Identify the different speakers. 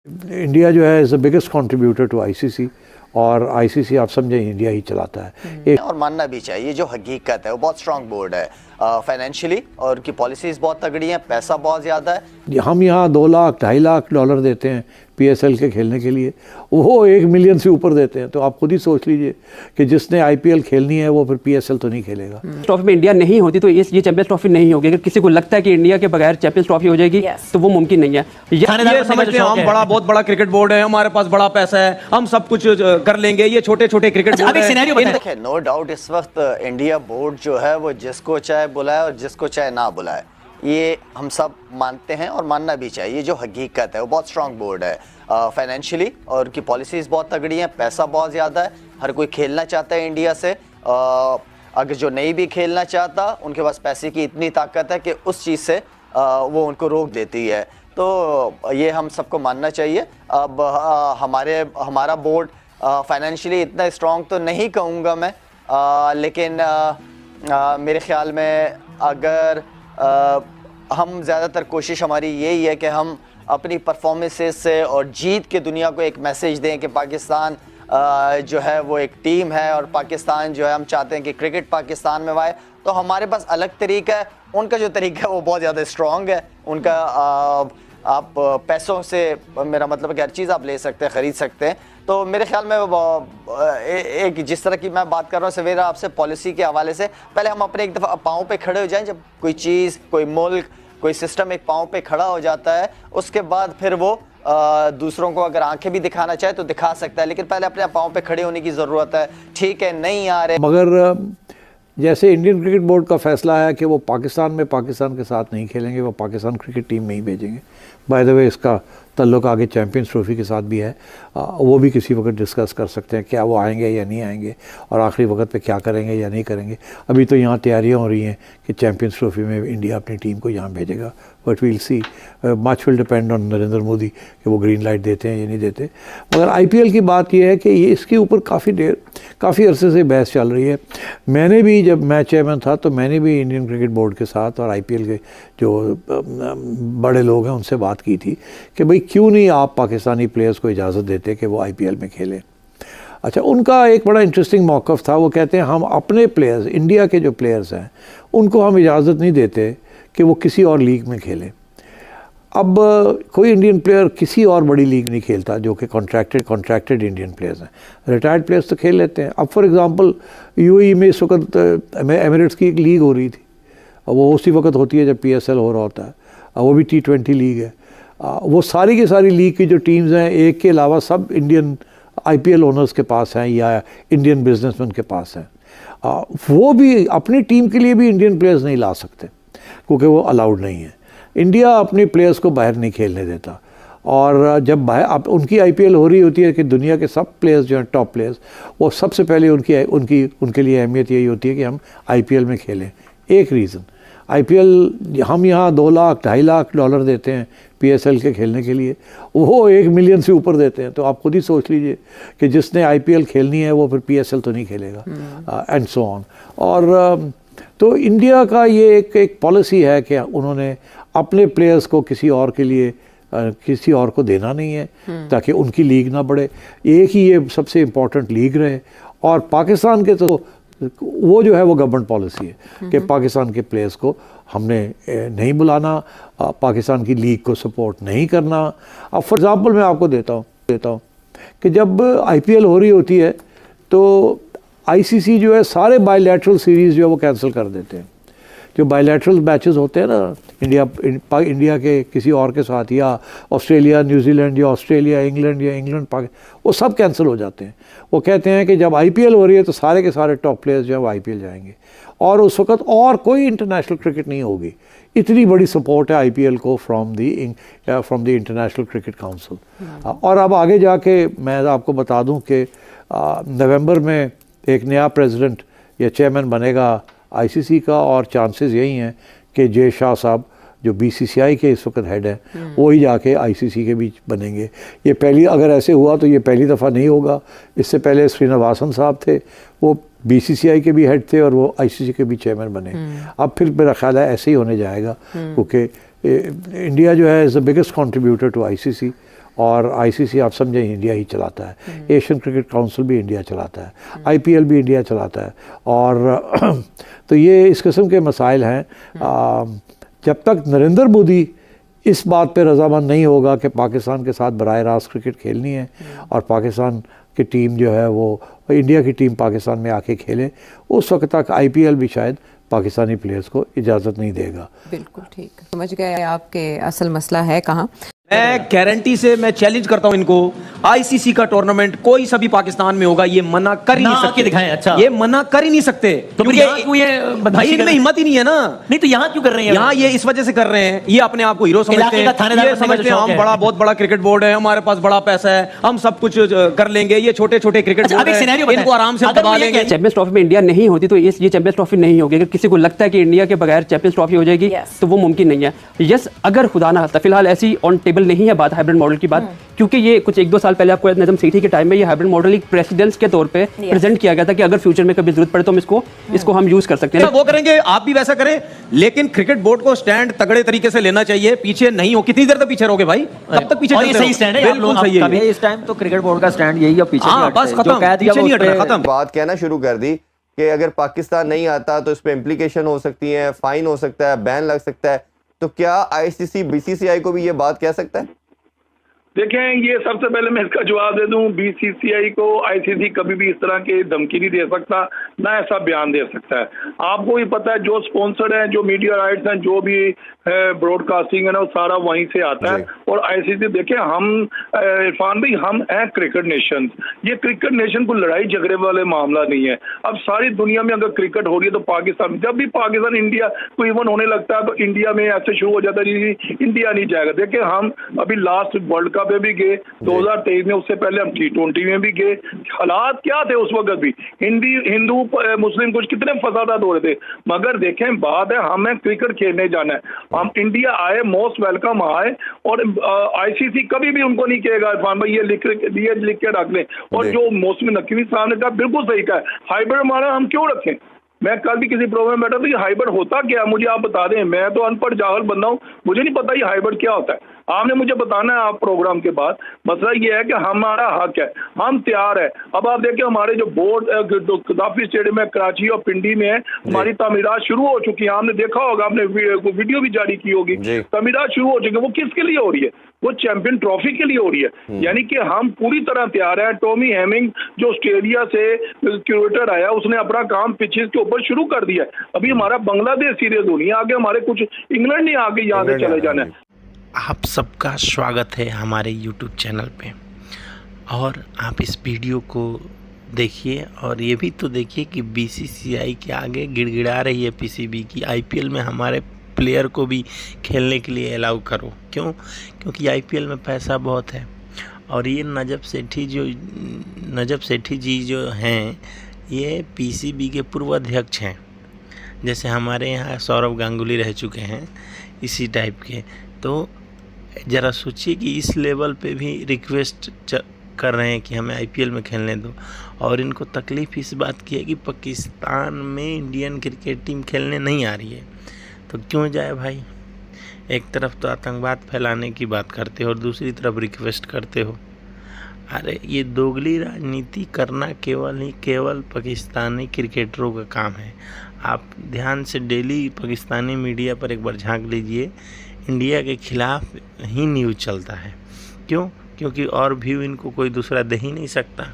Speaker 1: India जो है is the biggest contributor to ICC, और आईसीसी आप समझें इंडिया ही चलाता है।
Speaker 2: और मानना भी चाहिए, जो हकीकत है वो बहुत स्ट्रांग बोर्ड है फाइनेंशियली, और उनकी पॉलिसीज़ बहुत तगड़ी हैं, पैसा बहुत ज़्यादा है।
Speaker 1: हम यहाँ 2 लाख $2.5 लाख देते हैं पीएसएल के खेलने के लिए, वो 1 मिलियन से ऊपर देते हैं। तो आप खुद ही सोच लीजिए कि जिसने आईपीएल खेलनी है वो फिर पीएसएल तो नहीं खेलेगा।
Speaker 3: ट्रॉफी में इंडिया नहीं होती तो ये चैंपियंस ट्रॉफी नहीं होगी। अगर किसी को लगता है कि इंडिया के बगैर चैंपियंस ट्रॉफी हो जाएगी तो वो मुमकिन नहीं है।
Speaker 4: ये समझते हैं हम बहुत बड़ा क्रिकेट बोर्ड है, हमारे पास बड़ा पैसा है, हम सब कुछ कर लेंगे, ये छोटे छोटे क्रिकेट बोर्ड है।
Speaker 2: नो डाउट इस वक्त इंडिया बोर्ड जो है वो जिसको चाहे बुलाए और जिसको चाहे ना बुलाए, ये हम सब मानते हैं और मानना भी चाहिए। जो हकीकत है वो बहुत स्ट्रांग बोर्ड है फाइनेंशियली, और उनकी पॉलिसीज़ बहुत तगड़ी हैं, पैसा बहुत ज़्यादा है, हर कोई खेलना चाहता है इंडिया से। अगर जो नहीं भी खेलना चाहता, उनके पास पैसे की इतनी ताकत है कि उस चीज़ से वो उनको रोक देती है। तो ये हम सबको मानना चाहिए। अब हमारा बोर्ड फाइनेंशियली इतना स्ट्रांग तो नहीं कहूँगा मैं, लेकिन मेरे ख़्याल में अगर हम ज़्यादातर कोशिश हमारी यही है कि हम अपनी परफॉर्मेंसेस से और जीत के दुनिया को एक मैसेज दें कि पाकिस्तान जो है वो एक टीम है, और पाकिस्तान जो है हम चाहते हैं कि क्रिकेट पाकिस्तान में आए। तो हमारे पास अलग तरीका है, उनका जो तरीका है वो बहुत ज़्यादा स्ट्रॉन्ग है। उनका आप पैसों से, मेरा मतलब है कि हर चीज़ आप ले सकते हैं, ख़रीद सकते हैं। तो मेरे ख्याल में एक जिस तरह की मैं बात कर रहा हूँ सवेरा आपसे पॉलिसी के हवाले से, पहले हम अपने एक दफ़ा पाँव पे खड़े हो जाएं। जब कोई चीज़, कोई मुल्क, कोई सिस्टम एक पाँव पे खड़ा हो जाता है, उसके बाद फिर वो दूसरों को अगर आंखें भी दिखाना चाहे तो दिखा सकता है, लेकिन पहले अपने पाँव पे खड़े होने की ज़रूरत है। ठीक है, नहीं आ रहे,
Speaker 1: मगर जैसे इंडियन क्रिकेट बोर्ड का फैसला है कि वो पाकिस्तान के साथ नहीं खेलेंगे, वो पाकिस्तान क्रिकेट टीम में ही भेजेंगे। बाय द वे इसका ताल्लुक आगे चैम्पियंस ट्रॉफी के साथ भी है, वो भी किसी वक्त डिस्कस कर सकते हैं क्या वो आएंगे या नहीं आएंगे, और आखिरी वक्त पे क्या करेंगे या नहीं करेंगे। अभी तो यहाँ तैयारियाँ हो रही हैं कि चैम्पियंस ट्रॉफी में इंडिया अपनी टीम को यहाँ भेजेगा, but we'll see. Much will depend on Narendra Modi कि वो ग्रीन लाइट देते हैं या नहीं देते। मगर आईपीएल की बात यह है कि ये इसके ऊपर काफ़ी अरसे से बहस चल रही है। मैंने भी, जब मैं चेयरमैन था, तो मैंने भी इंडियन क्रिकेट बोर्ड के साथ और आईपीएल के जो बड़े लोग हैं उनसे बात की थी कि भाई क्यों नहीं आप पाकिस्तानी प्लेयर्स को इजाज़त देते कि वो आईपीएल में खेलें। अच्छा, उनका एक बड़ा इंटरेस्टिंग मौक़िफ़ था। वो कहते हैं हम अपने प्लेयर्स, इंडिया के जो प्लेयर्स हैं, उनको हम इजाज़त नहीं देते कि वो किसी और लीग में खेलें। अब कोई इंडियन प्लेयर किसी और बड़ी लीग नहीं खेलता जो कि कॉन्ट्रैक्टेड इंडियन प्लेयर्स हैं। रिटायर्ड प्लेयर्स तो खेल लेते हैं। अब फॉर एग्ज़ाम्पल यूएई में इस वक्त एमिरेट्स की एक लीग हो रही थी, वो उसी वक्त होती है जब पीएसएल हो रहा होता है, वो भी T20 लीग है। वो सारी की सारी लीग की जो टीम्स हैं, एक के अलावा सब इंडियन आईपीएल ओनर्स के पास हैं या इंडियन बिजनेसमैन के पास हैं। वो भी अपनी टीम के लिए भी इंडियन प्लेयर्स नहीं ला सकते क्योंकि वो अलाउड नहीं है। इंडिया अपने प्लेयर्स को बाहर नहीं खेलने देता, और जब बाहर उनकी आईपीएल हो रही होती है कि दुनिया के सब प्लेयर्स जो हैं, टॉप प्लेयर्स, वो सबसे पहले उनके लिए अहमियत यही होती है कि हम आईपीएल में खेलें। एक रीज़न, आईपीएल हम यहाँ 2 लाख $2.5 लाख देते हैं पीएसएल के खेलने के लिए, वो 1 मिलियन से ऊपर देते हैं। तो आप खुद ही सोच लीजिए कि जिसने आईपीएल खेलनी है वो फिर पीएसएल तो नहीं खेलेगा, एंड सो ऑन। और तो इंडिया का ये एक पॉलिसी है कि उन्होंने अपने प्लेयर्स को किसी और के लिए किसी और को देना नहीं है ताकि उनकी लीग ना बढ़े। एक ही ये सबसे इम्पोर्टेंट लीग रहे। और पाकिस्तान के तो वो जो है वो गवर्नमेंट पॉलिसी है कि पाकिस्तान के प्लेयर्स को हमने नहीं बुलाना, पाकिस्तान की लीग को सपोर्ट नहीं करना। अब फॉर एग्ज़ाम्पल मैं आपको देता हूँ कि जब आईपीएल हो रही होती है तो आईसीसी जो है सारे बायलैटरल सीरीज़ जो है वो कैंसिल कर देते हैं। जो बायलैटरल मैचेस होते हैं ना, इंडिया के किसी और के साथ, या ऑस्ट्रेलिया न्यूजीलैंड, या ऑस्ट्रेलिया इंग्लैंड, या इंग्लैंड पाकिस्तान, वो सब कैंसिल हो जाते हैं। वो कहते हैं कि जब आईपीएल हो रही है तो सारे के सारे टॉप प्लेयर्स जो है वो आईपीएल जाएंगे, और उस वक्त और कोई इंटरनेशनल क्रिकेट नहीं होगी। इतनी बड़ी सपोर्ट है आईपीएल को from the international cricket council. और अब आगे जाके मैं आपको बता दूं कि नवंबर में एक नया प्रेसिडेंट या चेयरमैन बनेगा आईसीसी का, और चांसेस यही हैं कि जय शाह साहब जो बीसीसीआई के इस वक्त हेड हैं वो ही जाके आईसीसी के बीच बनेंगे। ये पहली, अगर ऐसे हुआ तो ये पहली दफ़ा नहीं होगा। इससे पहले श्रीनिवासन साहब थे, वो बीसीसीआई के भी हेड थे और वो आईसीसी के भी चेयरमैन बने। अब फिर मेरा ख्याल है ऐसे ही होने जाएगा, क्योंकि इंडिया जो है is the biggest contributor to ICC, और आईसीसी आप समझें इंडिया ही चलाता है, एशियन क्रिकेट काउंसिल भी इंडिया चलाता है, आईपीएल भी इंडिया चलाता है। और तो ये इस किस्म के मसाइल हैं। जब तक नरेंद्र मोदी इस बात पे रजामंद नहीं होगा कि पाकिस्तान के साथ बराह रास्त क्रिकेट खेलनी है और पाकिस्तान की टीम जो है वो इंडिया की टीम पाकिस्तान में आके खेले, उस वक्त तक आईपीएल भी शायद पाकिस्तानी प्लेयर्स को इजाज़त नहीं देगा।
Speaker 5: बिल्कुल ठीक, समझ गए आपके असल मसला है कहाँ।
Speaker 4: मैं गारंटी से मैं चैलेंज करता हूं इनको, आईसीसी का टूर्नामेंट कोई सा भी पाकिस्तान में होगा ये मना कर ही नहीं सकते।
Speaker 6: दिखाएं, अच्छा
Speaker 4: ये मना कर ही नहीं सकते,
Speaker 6: तो फिर यहाँ क्यों ये
Speaker 4: भाई इनमें हिम्मत ही नहीं है ना।
Speaker 6: नहीं तो यहाँ क्यों कर रहे हैं?
Speaker 4: यहाँ ये इस वजह से कर रहे हैं, ये अपने आप को हीरो समझते हैं, ये समझते हैं हम बहुत बड़ा क्रिकेट बोर्ड है, हमारे पास बड़ा पैसा है, हम सब कुछ कर लेंगे। ये छोटे छोटे क्रिकेट बोर्ड है, इनको आराम से दबा लेंगे।
Speaker 3: चैंपियंस ट्रॉफी में इंडिया नहीं होती तो ये चैंपियंस ट्रॉफी नहीं होगी। अगर किसी को लगता है कि इंडिया के बगैर चैंपियंस ट्रॉफी हो जाएगी तो वो मुमकिन नहीं है। यस, अगर खुदा ना खास्ता फिलहाल ऐसी ऑन टेबल नहीं है बात हाइब्रिड मॉडल की बात, क्योंकि ये कुछ 1-2 साल पहले आपको नजम सेठी के टाइम में ये हाइब्रिड मॉडल एक प्रेसिडेंस के तौर पे प्रेजेंट किया गया था कि अगर फ्यूचर में कभी जरूरत पड़े तो हम इसको हम यूज कर सकते हैं।
Speaker 4: वो करेंगे, आप भी वैसा करें, लेकिन क्रिकेट बोर्ड को स्टैंड तगड़े तरीके से लेना चाहिए। पीछे नहीं हो, कितनी देर तक पीछे रहोगे भाई, कब तक पीछे?
Speaker 6: और ये सही स्टैंड है,
Speaker 4: बिल्कुल सही है।
Speaker 6: इस टाइम तो क्रिकेट बोर्ड का स्टैंड यही है, पीछे
Speaker 4: हाँ, बस खत्म, पीछे नहीं हटना, खत्म।
Speaker 7: बात कहना शुरू कर दी कि अगर पाकिस्तान नहीं आता तो इस पे इम्प्लीकेशन हो सकती है, फाइन हो सकता है, बैन लग सकता है, तो क्या आईसीसी बीसीसीआई को भी ये बात कह सकता है?
Speaker 8: देखें, ये सबसे पहले मैं इसका जवाब दे दूं, बीसीसीआई को आईसीसी कभी भी इस तरह की धमकी नहीं दे सकता, ना ऐसा बयान दे सकता है। आपको भी पता है जो स्पॉन्सर है, जो मीडिया राइट्स हैं, जो भी ब्रॉडकास्टिंग है ना, वो सारा वहीं से आता है। और आईसीसी देखें, हम इरफान भाई हम हैं क्रिकेट नेशन, ये क्रिकेट नेशन को लड़ाई झगड़े वाले मामला नहीं है। अब सारी दुनिया में अगर क्रिकेट हो रही है तो पाकिस्तान, जब भी पाकिस्तान इंडिया को इवन होने लगता है तो इंडिया में ऐसे शुरू हो जाता है इंडिया नहीं जाएगा। देखें, हम अभी लास्ट वर्ल्ड कप में भी गए 2023 में, उससे पहले हम T20 में भी गए। हालात क्या थे उस वक्त भी, हिंदू मुस्लिम कुछ कितने फसादात हो रहे थे, मगर देखें बात है हमें क्रिकेट खेलने जाना है। हम इंडिया आए, मोस्ट वेलकम आए, और आईसीसी कभी भी उनको नहीं कहेगा इरफान भाई ये लिख के रख लें। और जो मौसमी नकवी साहब ने कहा बिल्कुल सही कहा, हाइब्रिड हमारा हम क्यों रखें। मैं कल भी किसी प्रोग्राम में बैठा था, ये हाइब्रिड होता क्या, मुझे आप बता दें, मैं तो अनपढ़ जाहल बंदा हूँ, मुझे नहीं पता ये हाइब्रिड क्या होता है। आपने मुझे बताना है आप प्रोग्राम के बाद। मसला ये है कि हमारा हक है, हम तैयार है। अब आप देखिए हमारे जो बोर्ड गद्दाफी स्टेडियम है कराची और पिंडी में है, हमारी तामीरात शुरू हो चुकी है। आपने देखा होगा, आपने वीडियो भी जारी की होगी, तामीरात शुरू हो चुकी है। वो किसके लिए हो रही है? वो चैंपियन ट्रॉफी के लिए हो रही है। यानी कि हम पूरी तरह तैयार है। टॉमी हेमिंग जो ऑस्ट्रेलिया से क्यूरेटर आया, उसने अपना काम पिचेस के ऊपर शुरू कर दिया। अभी हमारा बांग्लादेश सीरीज होनी है, आगे हमारे कुछ इंग्लैंड नहीं, आगे यहाँ से चले जाना है।
Speaker 9: आप सबका स्वागत है हमारे YouTube चैनल पे, और आप इस वीडियो को देखिए और ये भी तो देखिए कि बीसीसीआई के आगे गिड़गिड़ा रही है पीसीबी की, आईपीएल में हमारे प्लेयर को भी खेलने के लिए अलाउ करो। क्यों? क्योंकि आईपीएल में पैसा बहुत है। और ये नजब सेठी जी जो हैं, ये पीसीबी के पूर्व अध्यक्ष हैं। जैसे हमारे यहाँ सौरव गांगुली रह चुके हैं, इसी टाइप के। तो ज़रा सोचिए कि इस लेवल पे भी रिक्वेस्ट कर रहे हैं कि हमें आईपीएल में खेलने दो। और इनको तकलीफ़ इस बात की है कि पाकिस्तान में इंडियन क्रिकेट टीम खेलने नहीं आ रही है, तो क्यों जाए भाई। एक तरफ तो आतंकवाद फैलाने की बात करते हो और दूसरी तरफ रिक्वेस्ट करते हो। अरे ये दोगली राजनीति करना केवल पाकिस्तानी क्रिकेटरों का काम है। आप ध्यान से डेली पाकिस्तानी मीडिया पर एक बार झांक लीजिए, इंडिया के खिलाफ ही न्यूज़ चलता है। क्यों? क्योंकि और व्यू इनको कोई दूसरा दे ही नहीं सकता।